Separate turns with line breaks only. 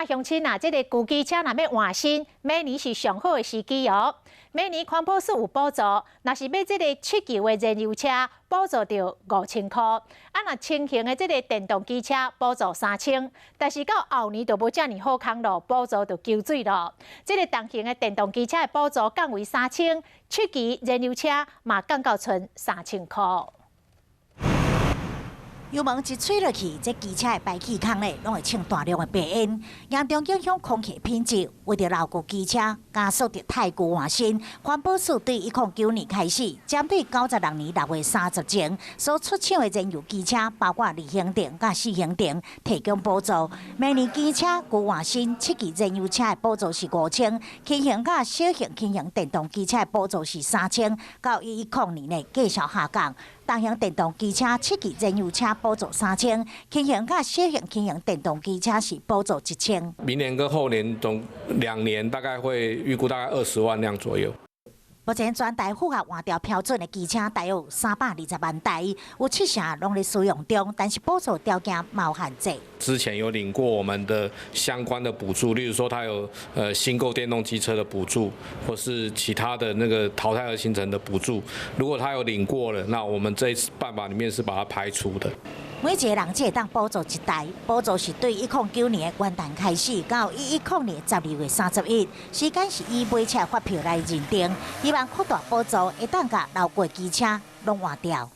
乡亲啊，这个旧机车若要换新，明年是上好的时机哦。明年环保署有补助，若是买这个7级的燃油车，补助到5000块；若轻型的这个电动机车，补助3000。但是到后年就无遮尔好康咯，补助就救水咯。这个重型的电动机车的补助降为3000，7级燃油车嘛降到剩3000块。
油门一吹落去，这机车的排气孔咧，拢会呛大量的白烟，严重影响空气品质。为着牢固机车加速着太旧换新，环保署对109年开始，针对96年6月30前所出厂的燃油机车，包括2型电甲4型电，提供补助。明年机车旧换新7级燃油车的补助是5000，轻型甲小型轻型电动机车的补助是3000，到1106年内继续下降。 大型电动机车7级燃油车补助3000，轻型甲小型轻型电动机车是补助1000。
明年跟后年总2年大概会预估大概20万辆左右。
目前全台符合换掉标准的机车大约有320万台，有7成拢在使用中，但是补助条件有限制。
之前有领过我们的相关的补助，例如说它有新购电动机车的补助，或是其他的那个淘汰而形成的补助。如果他有领过了，那我们这一次办法里面是把它排除的。
每一个人只会当补助1台，补助是对109年的元旦开始，到1106年12月31，时间是以买车发票来认定，希望扩大补助，会当甲老旧机车拢换掉。